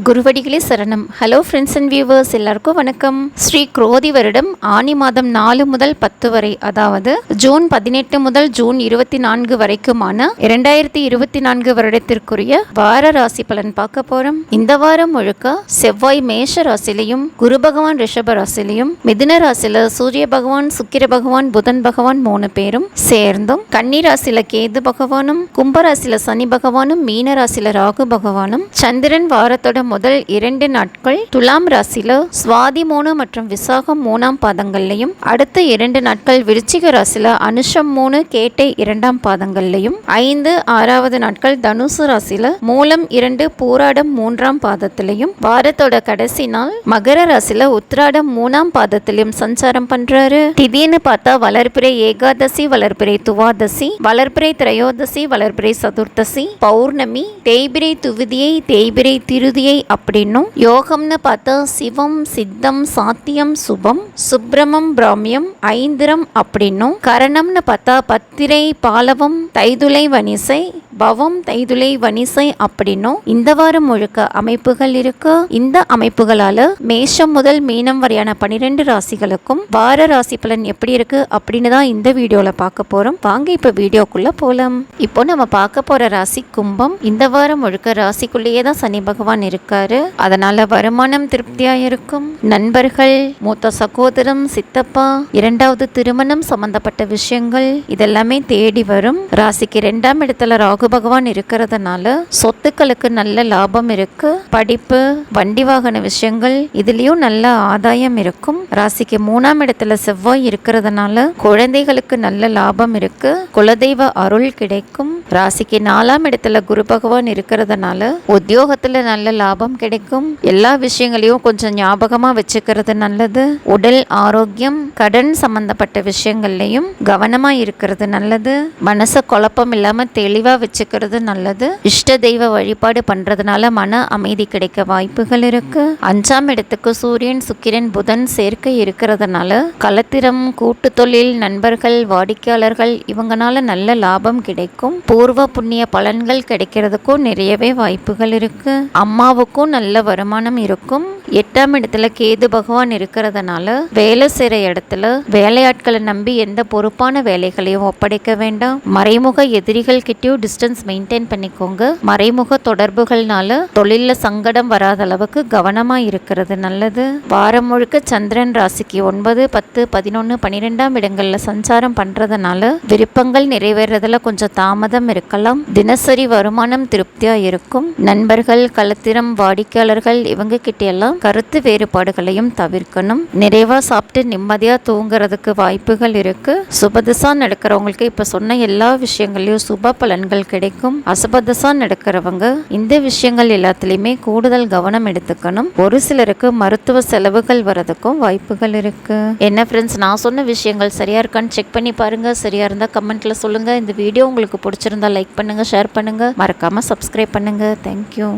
குருவடிகளே சரணம். Hello friends and viewers, எல்லாருக்கும் வணக்கம். ஸ்ரீ குரோதி வருடம் ஆனி மாதம் 4 முதல் 10 வரை, அதாவது ஜூன் 18 முதல் ஜூன் 24 வரைக்குமான 2024 வருடத்திற்குரிய வார ராசி பலன் பார்க்க போறோம். இந்த வாரம் முழுக்க செவ்வாய் மேஷ ராசிலையும், குரு பகவான் ரிஷப ராசிலையும், மிதுன ராசியில சூரிய பகவான், சுக்கிர பகவான், புதன் பகவான் 3 பேரும் சேர்ந்தும், கன்னி ராசியில கேது பகவானும், கும்ப ராசியில சனி பகவானும், மீன ராசியில ராகு பகவானும், சந்திரன் வாரத்தோட முதல் 2 நாட்கள் துலாம் ராசியில சுவாதி 3 மற்றும் விசாகம் 3ஆம் பாதங்கள்லையும், அடுத்த 2 நாட்கள் விருச்சிக ராசியில அனுஷம் 3 கேட்டை 2ஆம் பாதங்கள்லையும், 5, 6வது நாட்கள் தனுசு ராசியில மூலம் 2 பூராடம் 3ஆம் பாதத்திலையும், வாரத்தோட கடைசி நாள் மகர ராசியில உத்திராடம் 3ஆம் பாதத்திலையும் சஞ்சாரம் பண்றாரு. திடீர்னு பார்த்தா வளர்பிறை ஏகாதசி, வளர்பிறை துவாதசி, வளர்பிறை திரையோதசி, வளர்பிறை சதுர்த்தசி, பௌர்ணமி, தேய்பிரை துவிதியை, தேய்பிரை திருதியை அப்படின்னும், யோகம்னு பார்த்தா சிவம், சித்தம், சாத்தியம், சுபம், சுப்பிரமம், பிராமியம், ஐந்திரம் அப்படின்னும், கரணம்னு பார்த்தா பத்திரை, பாலவம், தைதுளை, வனிசை, பவம், தைதுளை, வனிசை அப்படின்னும் இந்த வாரம் முழுக்க அமைப்புகள் இருக்கு. இந்த அமைப்புகளால மேஷம் முதல் மீனம் வரையான 12 ராசிகளுக்கும் வார ராசி பலன் எப்படி இருக்கு அப்படின்னு தான் இந்த வீடியோல பார்க்க போறோம். வாங்க இப்ப வீடியோக்குள்ள போலாம். இப்போ நம்ம பார்க்க போற ராசி கும்பம். இந்த வாரம் முழுக்க ராசிக்குள்ளேயே தான் சனி பகவான் இருக்காரு. அதனால வருமானம் திருப்தியா இருக்கும். நண்பர்கள், மூத்த சகோதரம், சித்தப்பா, 2வது திருமணம் சம்பந்தப்பட்ட விஷயங்கள் இதெல்லாமே தேடி வரும். ராசிக்கு 2ஆம் இடத்துல ராகு பகவான் இருக்கிறதுனால சொத்துக்களுக்கு நல்ல லாபம் இருக்கு. படிப்பு, வண்டி வாகன விஷயங்கள் இதுலயும் நல்ல ஆதாயம் இருக்கும். ராசிக்கு 3ஆம் இடத்துல செவ்வாய் இருக்கிறதுனால குழந்தைகளுக்கு நல்ல லாபம் இருக்கு. குலதெய்வ அருள் கிடைக்கும். ராசிக்கு 4ஆம் இடத்துல குரு பகவான் இருக்கிறதுனால உத்தியோகத்துல நல்ல லாபம் கிடைக்கும். எல்லா விஷயங்களையும் கொஞ்சம் ஞாபகமா வச்சுக்கிறது நல்லது. உடல் ஆரோக்கியம், கடன் சம்பந்தப்பட்ட விஷயங்கள்லயும் கவனமா இருக்கிறது நல்லது. மனச குழப்பம் இல்லாம தெளிவா வச்சுக்கிறது நல்லது. இஷ்ட தெய்வ வழிபாடு பண்றதுனால மன அமைதி கிடைக்க வாய்ப்புகள் இருக்கு. 5ஆம் இடத்துக்கு சூரியன், சுக்கிரன், புதன் சேர்க்கை இருக்கிறதுனால கலத்திரம், கூட்டு தொழில், நண்பர்கள், வாடிக்கையாளர்கள் இவங்கனால நல்ல லாபம் கிடைக்கும். பூர்வ புண்ணிய பலன்கள் கிடைக்கிறதுக்கும் நிறையவே வாய்ப்புகள் இருக்கு. அம்மாவுக்கும் நல்ல வருமானம் இருக்கும். 8ஆம் இடத்துல கேது பகவான் இருக்கிறதுனால வேலை செய்யற இடத்துல வேலையாட்களை நம்பி எந்த பொறுப்பான வேலைகளையும் ஒப்படைக்க வேண்டாம். மறைமுக எதிரிகள் கிட்டயும் டிஸ்டன்ஸ் மெயின்டைன் பண்ணிக்கோங்க. மறைமுக தொடர்புகள்னால தொழில சங்கடம் வராத அளவுக்கு கவனமா இருக்கிறது நல்லது. வாரம் முழுக்க சந்திரன் ராசிக்கு 9, 10, 11, 12ஆம் இடங்கள்ல சஞ்சாரம் பண்றதுனால விருப்பங்கள் நிறைவேறதுல கொஞ்சம் தாமதம் இருக்கலாம். தினசரி வருமானம் திருப்தியா இருக்கும். நண்பர்கள், கலத்திரம், வாடிக்கையாளர்கள் இவங்க கிட்ட எல்லாம் கருத்து வேறுபாடுகளையும் தவிர்க்கணும். நிறைவா சாப்பிட்டு நிம்மதியா தூங்குறதுக்கு வாய்ப்புகள் இருக்கு. சுபதிசா நடக்கிறவங்களுக்கு இப்ப சொன்ன எல்லா விஷயங்களையும் சுப பலன்கள் கிடைக்கும். அசுபதிசா நடக்கிறவங்க இந்த விஷயங்கள் எல்லாத்துலயுமே கூடுதல் கவனம் எடுத்துக்கணும். ஒரு சிலருக்கு மருத்துவ செலவுகள் வரதுக்கும் வாய்ப்புகள் இருக்கு. என்ன ஃப்ரெண்ட்ஸ், நான் சொன்ன விஷயங்கள் சரியா இருக்கான்னு செக் பண்ணி பாருங்க. சரியா இருந்தா கமெண்ட்ல சொல்லுங்க. இந்த வீடியோ உங்களுக்கு பிடிச்சிருந்தா லைக் பண்ணுங்க, ஷேர் பண்ணுங்க, மறக்காம சப்ஸ்கிரைப் பண்ணுங்க. தேங்க்யூ.